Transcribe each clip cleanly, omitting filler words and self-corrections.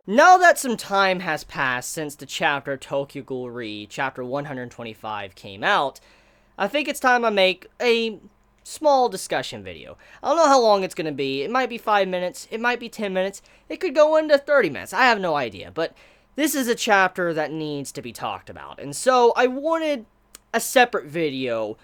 Now that some time has passed since the chapter Tokyo Ghoul Re, chapter 125, came out, I think it's time I make a small discussion video. I don't know how long it's going to be. It might be 5 minutes, it might be 10 minutes, it could go into 30 minutes, I have no idea, but this is a chapter that needs to be talked about, and so I wanted a separate video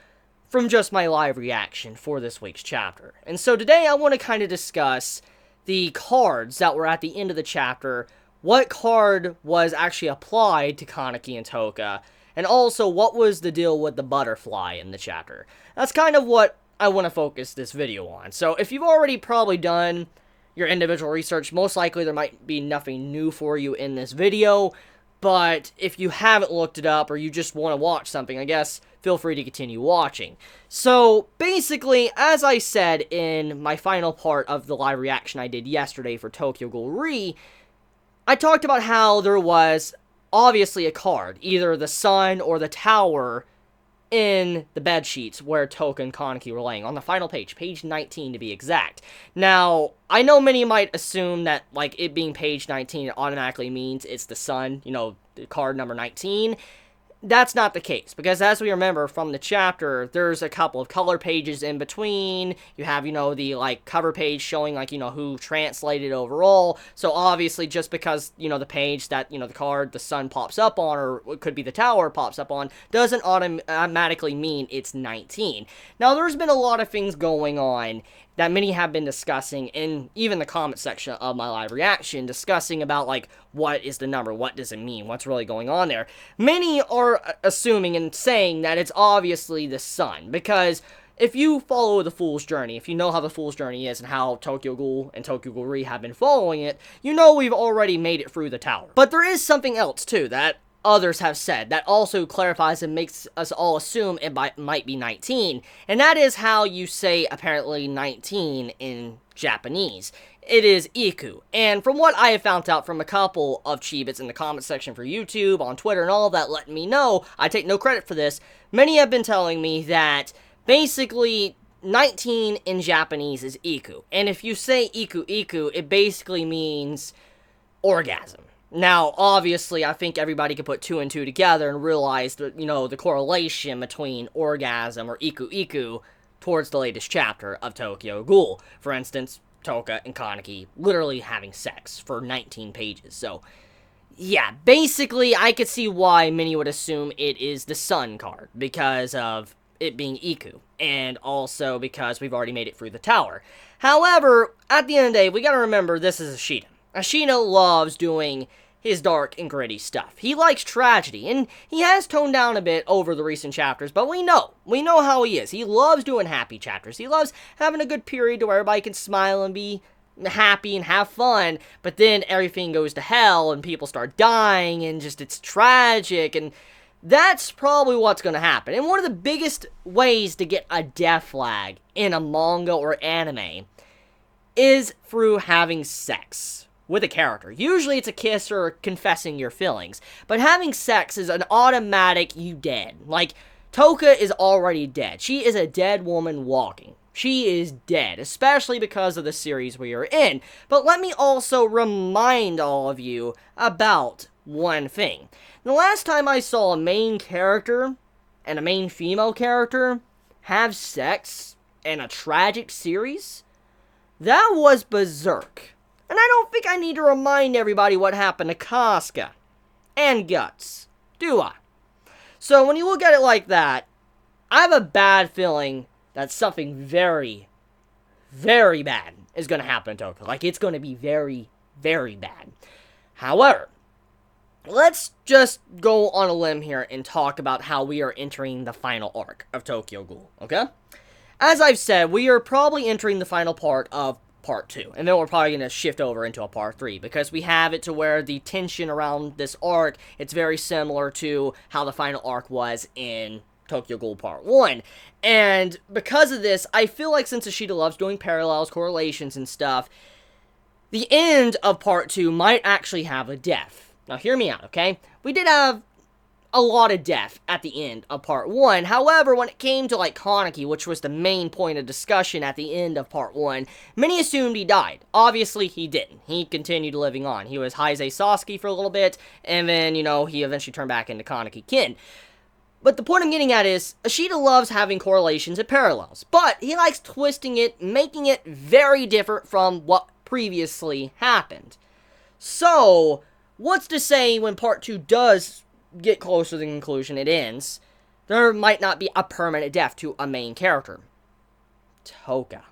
from just my live reaction for this week's chapter. And so today I want to kind of discuss the cards that were at the end of the chapter, what card was actually applied to Kaneki and Touka, and also what was the deal with the butterfly in the chapter. That's kind of what I want to focus this video on. So if you've already probably done your individual research, most likely there might be nothing new for you in this video, but if you haven't looked it up or you just want to watch something, I guess feel free to continue watching. So basically, as I said in my final part of the live reaction I did yesterday for Tokyo Ghoul Re, I talked about how there was obviously a card, either the sun or the tower, in the bed sheets where Touka and Kaneki were laying, on the final page, page 19 to be exact. Now, I know many might assume that, like, it being page 19 automatically means it's the sun, you know, card number 19. That's not the case, because as we remember from the chapter, there's a couple of color pages in between. You have, you know, the, like, cover page showing, like, you know, who translated overall. So obviously, just because, you know, the page that, you know, the card the sun pops up on, or it could be the tower pops up on, doesn't automatically mean it's 19. Now, there's been a lot of things going on that many have been discussing in even the comment section of my live reaction, discussing about, like, what is the number, what does it mean, what's really going on there. Many are assuming and saying that it's obviously the sun, because if you follow the Fool's Journey, if you know how the Fool's Journey is and how Tokyo Ghoul and Tokyo Ghoul Re have been following it, you know we've already made it through the tower. But there is something else, too, that others have said that also clarifies and makes us all assume it might be 19, and that is how you say apparently 19 in Japanese. It is iku, and from what I have found out from a couple of Chibits in the comment section for YouTube, on Twitter, and all that, letting me know, I take no credit for this, many have been telling me that basically 19 in Japanese is iku, and if you say iku, it basically means orgasm. Now, obviously, I think everybody can put 2 and 2 together and realize that, you know, the correlation between orgasm or iku towards the latest chapter of Tokyo Ghoul. For instance, Touka and Kaneki literally having sex for 19 pages. So, yeah, basically, I could see why many would assume it is the sun card, because of it being iku, and also because we've already made it through the tower. However, at the end of the day, we gotta remember this is Ashina. Ashina loves doing his dark and gritty stuff. He likes tragedy, and he has toned down a bit over the recent chapters, but we know how he is. He loves doing happy chapters. He loves having a good period to where everybody can smile and be happy and have fun, but then everything goes to hell, and people start dying, and just it's tragic, and that's probably what's going to happen. And one of the biggest ways to get a death flag in a manga or anime is through having sex with a character. Usually it's a kiss or confessing your feelings, but having sex is an automatic you dead. Like, Touka is already dead. She is a dead woman walking. She is dead, especially because of the series we are in. But let me also remind all of you about one thing. The last time I saw a main character and a main female character have sex in a tragic series, that was Berserk. And I don't think I need to remind everybody what happened to Casca and Guts, do I? So when you look at it like that, I have a bad feeling that something very, very bad is going to happen to Touka. Like, it's going to be very, very bad. However, let's just go on a limb here and talk about how we are entering the final arc of Tokyo Ghoul, okay? As I've said, we are probably entering the final part of Part 2, and then we're probably going to shift over into a Part 3, because we have it to where the tension around this arc, it's very similar to how the final arc was in Tokyo Ghoul Part 1, and because of this, I feel like since Ashita loves doing parallels, correlations, and stuff, the end of Part 2 might actually have a death. Now, hear me out, okay? We did have a lot of death at the end of part 1. However, when it came to, like, Kaneki, which was the main point of discussion at the end of part 1, many assumed he died. Obviously, he didn't. He continued living on. He was Heisei Sasuke for a little bit, and then, you know, he eventually turned back into Kaneki Kin. But the point I'm getting at is, Ishida loves having correlations and parallels, but he likes twisting it, making it very different from what previously happened. So, what's to say when part 2 does get closer to the conclusion it ends, there might not be a permanent death to a main character? Touka.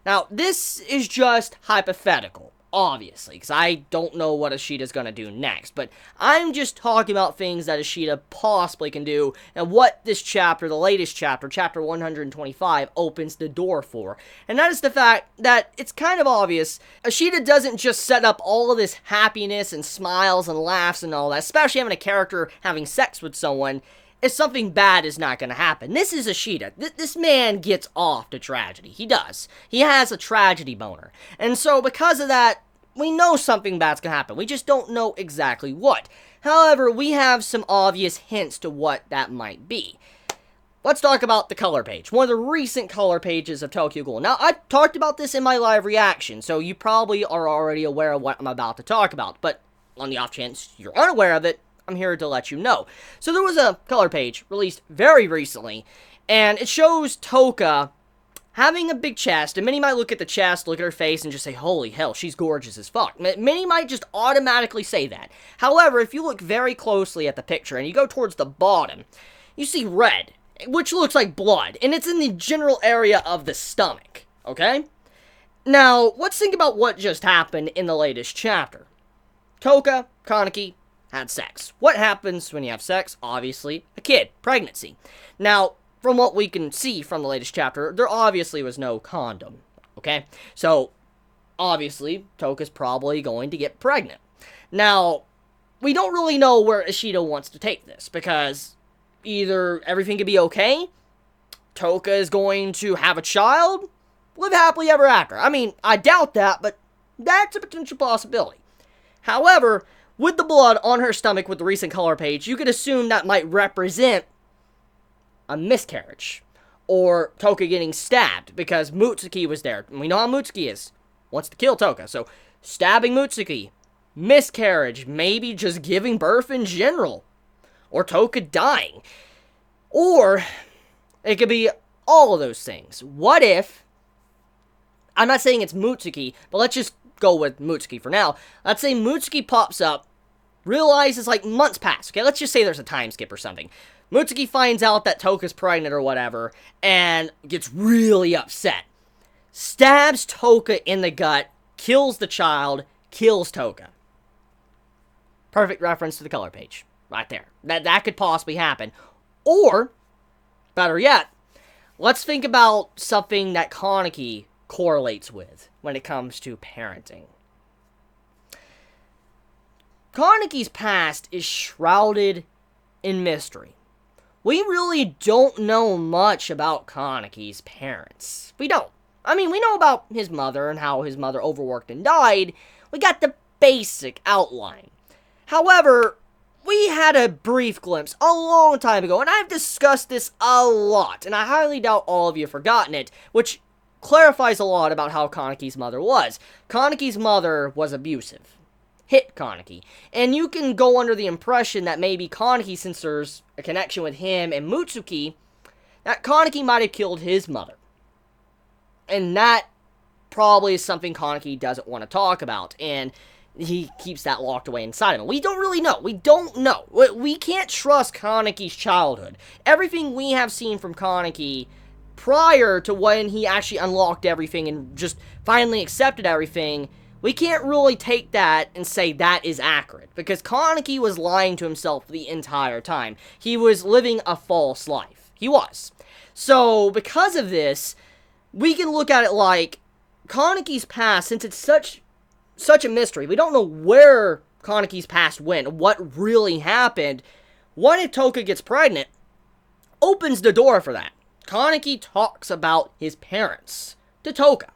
Now, this is just hypothetical, obviously, because I don't know what Ishida's gonna do next, but I'm just talking about things that Ishida possibly can do, and what this chapter, the latest chapter, chapter 125, opens the door for. And that is the fact that it's kind of obvious, Ishida doesn't just set up all of this happiness and smiles and laughs and all that, especially having a character having sex with someone, if something bad is not going to happen. This is Ishida. This man gets off to tragedy. He does. He has a tragedy boner. And so, because of that, we know something bad's going to happen. We just don't know exactly what. However, we have some obvious hints to what that might be. Let's talk about the color page. One of the recent color pages of Tokyo Ghoul. Now, I talked about this in my live reaction, so you probably are already aware of what I'm about to talk about. But on the off chance you're unaware of it, I'm here to let you know. So there was a color page released very recently, and it shows Touka having a big chest, and many might look at the chest, look at her face, and just say, holy hell, she's gorgeous as fuck. Many might just automatically say that. However, if you look very closely at the picture, and you go towards the bottom, you see red, which looks like blood, and it's in the general area of the stomach, okay? Now, let's think about what just happened in the latest chapter. Touka, Kaneki, had sex. What happens when you have sex? Obviously, a kid. Pregnancy. Now, from what we can see from the latest chapter, there obviously was no condom. Okay? So, obviously, Touka's probably going to get pregnant. Now, we don't really know where Ishida wants to take this, because either everything could be okay, Touka is going to have a child, live happily ever after. I mean, I doubt that, but that's a potential possibility. However, with the blood on her stomach with the recent color page, you could assume that might represent a miscarriage. Or Touka getting stabbed, because Mutsuki was there. And we know how Mutsuki is. Wants to kill Touka. So, stabbing Mutsuki. Miscarriage. Maybe just giving birth in general. Or Touka dying. Or, it could be all of those things. What if, I'm not saying it's Mutsuki, but let's just go with Mutsuki for now. Let's say Mutsuki pops up, realizes, like, months pass. Okay, let's just say there's a time skip or something. Mutsuki finds out that Touka's pregnant or whatever, and gets really upset. Stabs Touka in the gut, kills the child, kills Touka. Perfect reference to the color page. Right there. That could possibly happen. Or, better yet, let's think about something that Kaneki correlates with when it comes to parenting. Carnegies Past is shrouded in mystery. We really don't know much about Kaneki's parents. We don't. I mean, we know about his mother and how his mother overworked and died. We got the basic outline. However, we had a brief glimpse a long time ago, and I've discussed this a lot, and I highly doubt all of you have forgotten it, which clarifies a lot about how Kaneki's mother was. Kaneki's mother was abusive. Hit Kaneki. And you can go under the impression that maybe Kaneki, since there's a connection with him and Mutsuki, that Kaneki might have killed his mother. And that probably is something Kaneki doesn't want to talk about, and he keeps that locked away inside of him. We don't really know. We don't know. We can't trust Kaneki's childhood. Everything we have seen from Kaneki prior to when he actually unlocked everything and just finally accepted everything, we can't really take that and say that is accurate, because Kaneki was lying to himself the entire time. He was living a false life. He was. So, because of this, we can look at it like Kaneki's past, since it's such a mystery. We don't know where Kaneki's past went, what really happened. What if Touka gets pregnant? Opens the door for that. Kaneki talks about his parents to Touka.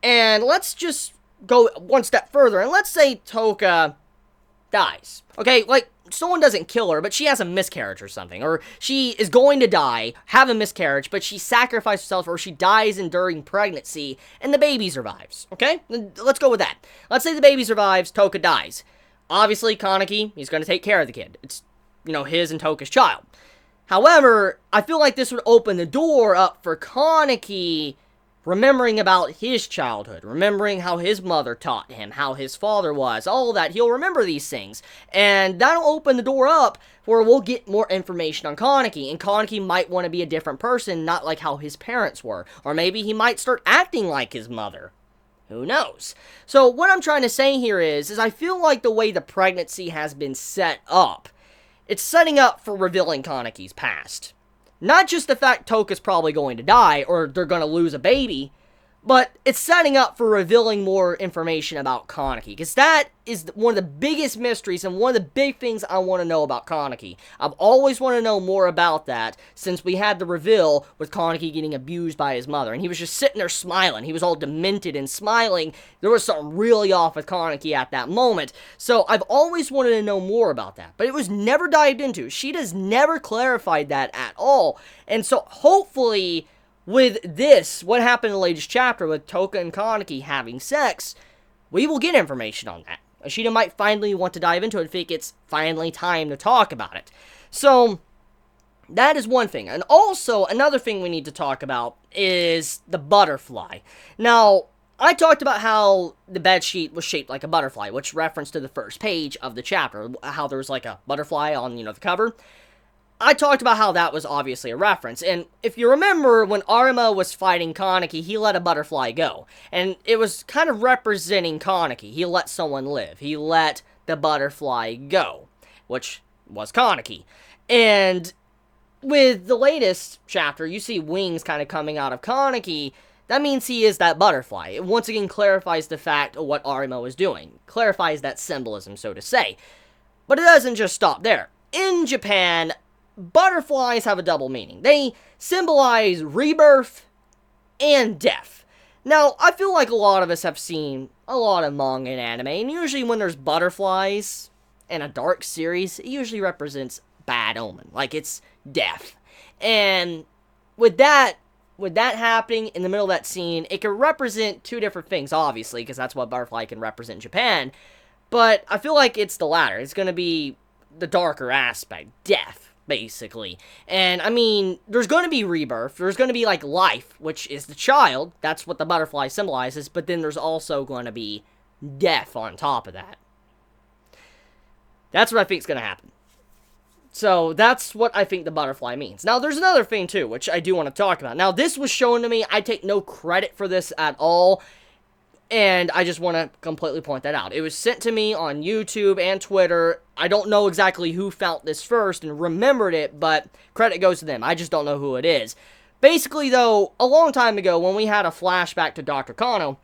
And let's just go one step further, and let's say Touka dies. Okay, like, someone doesn't kill her, but she has a miscarriage or something. Or she is going to die, have a miscarriage, but she sacrificed herself, or she dies during pregnancy, and the baby survives. Okay? Let's go with that. Let's say the baby survives, Touka dies. Obviously, Kaneki, he's going to take care of the kid. It's, his and Touka's child. However, I feel like this would open the door up for Kaneki remembering about his childhood, remembering how his mother taught him, how his father was, all that. He'll remember these things. And that'll open the door up where we'll get more information on Kaneki. And Kaneki might want to be a different person, not like how his parents were. Or maybe he might start acting like his mother. Who knows? So what I'm trying to say here is I feel like the way the pregnancy has been set up, it's setting up for revealing Kaneki's past. Not just the fact Touka's probably going to die, or they're going to lose a baby, but it's setting up for revealing more information about Kaneki, because that is one of the biggest mysteries and one of the big things I want to know about Kaneki. I've always wanted to know more about that since we had the reveal with Kaneki getting abused by his mother, and he was just sitting there smiling. He was all demented and smiling. There was something really off with Kaneki at that moment, so I've always wanted to know more about that, but it was never dived into. She has never clarified that at all, and so hopefully with this, what happened in the latest chapter with Touka and Kaneki having sex, we will get information on that. Ashita might finally want to dive into it, think it's finally time to talk about it. So, that is one thing. And also, another thing we need to talk about is the butterfly. Now, I talked about how the bedsheet was shaped like a butterfly, which referenced to the first page of the chapter, how there was like a butterfly on, the cover. I talked about how that was obviously a reference, and if you remember, when Arima was fighting Kaneki, he let a butterfly go, and it was kind of representing Kaneki. He let someone live. He let the butterfly go, which was Kaneki. And with the latest chapter, you see wings kind of coming out of Kaneki. That means he is that butterfly. It once again clarifies the fact of what Arima was doing. Clarifies that symbolism, so to say. But it doesn't just stop there. In Japan, butterflies have a double meaning. They symbolize rebirth and death. Now, I feel like a lot of us have seen a lot of manga and anime, and usually when there's butterflies in a dark series, it usually represents bad omen, like it's death. And with that happening in the middle of that scene, it can represent two different things, obviously, because that's what butterfly can represent in Japan, but I feel like it's the latter. It's going to be the darker aspect, death, basically. And, I mean, there's going to be rebirth, there's going to be, like, life, which is the child, that's what the butterfly symbolizes, but then there's also going to be death on top of that. That's what I think is going to happen. So, that's what I think the butterfly means. Now, there's another thing, too, which I do want to talk about. Now, this was shown to me, I take no credit for this at all, and I just want to completely point that out. It was sent to me on YouTube and Twitter. I don't know exactly who found this first and remembered it, but credit goes to them. I just don't know who it is. Basically, though, a long time ago, when we had a flashback to Dr. Kano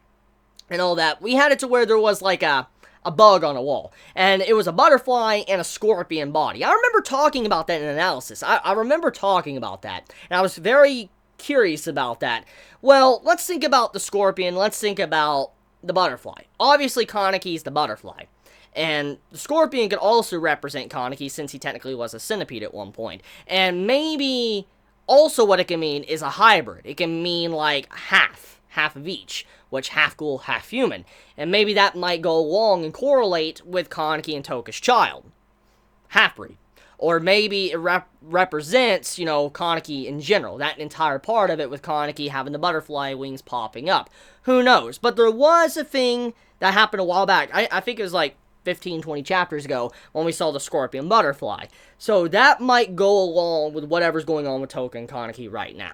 and all that, we had it to where there was like a bug on a wall. And it was a butterfly and a scorpion body. I remember talking about that in analysis. I remember talking about that. And I was very curious about that. Well, let's think about the scorpion. Let's think about the butterfly. Obviously, Kaneki is the butterfly. And the scorpion could also represent Kaneki since he technically was a centipede at one point. And maybe also what it can mean is a hybrid. It can mean like half of each, which half ghoul, half human. And maybe that might go along and correlate with Kaneki and Touka's child. Half-breed. Or maybe it represents, Kaneki in general. That entire part of it with Kaneki having the butterfly wings popping up. Who knows? But there was a thing that happened a while back. I think it was like 15, 20 chapters ago when we saw the scorpion butterfly. So that might go along with whatever's going on with Touka and Kaneki right now.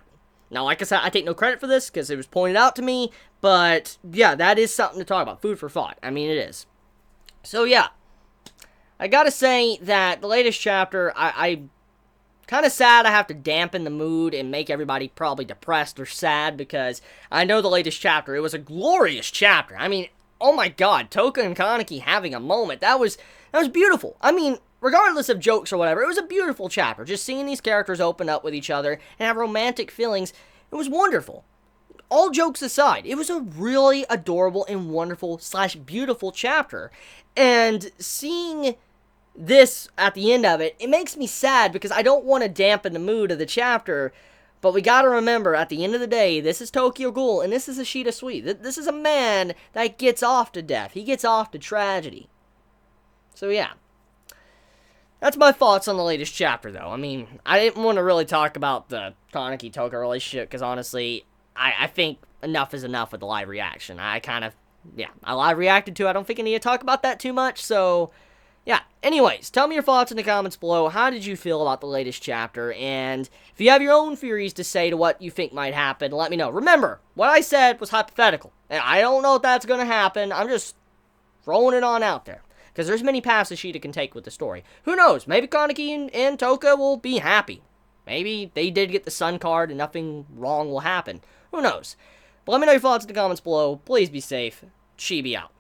Now, like I said, I take no credit for this because it was pointed out to me. But, yeah, that is something to talk about. Food for thought. I mean, it is. So, yeah. I gotta say that the latest chapter, I kind of sad I have to dampen the mood and make everybody probably depressed or sad because I know the latest chapter, it was a glorious chapter. I mean, oh my god, Touka and Kaneki having a moment, that was beautiful. I mean, regardless of jokes or whatever, it was a beautiful chapter. Just seeing these characters open up with each other and have romantic feelings, it was wonderful. all jokes aside, it was a really adorable and wonderful / beautiful chapter. And seeing this at the end of it, it makes me sad because I don't want to dampen the mood of the chapter. But we gotta remember, at the end of the day, this is Tokyo Ghoul, and this is Ashita Sweet. This is a man that gets off to death. He gets off to tragedy. So yeah. That's my thoughts on the latest chapter, though. I mean, I didn't want to really talk about the Kaneki-Touka relationship, because honestly, I think enough is enough with the live reaction. I live reacted to it. I don't think I need to talk about that too much, so yeah. Anyways, tell me your thoughts in the comments below. How did you feel about the latest chapter? And if you have your own theories to say to what you think might happen, let me know. Remember, what I said was hypothetical. And I don't know if that's going to happen. I'm just throwing it on out there. Because there's many paths Ashita can take with the story. Who knows? Maybe Kaneki and Touka will be happy. Maybe they did get the sun card and nothing wrong will happen. Who knows? But let me know your thoughts in the comments below. Please be safe. Chibi out.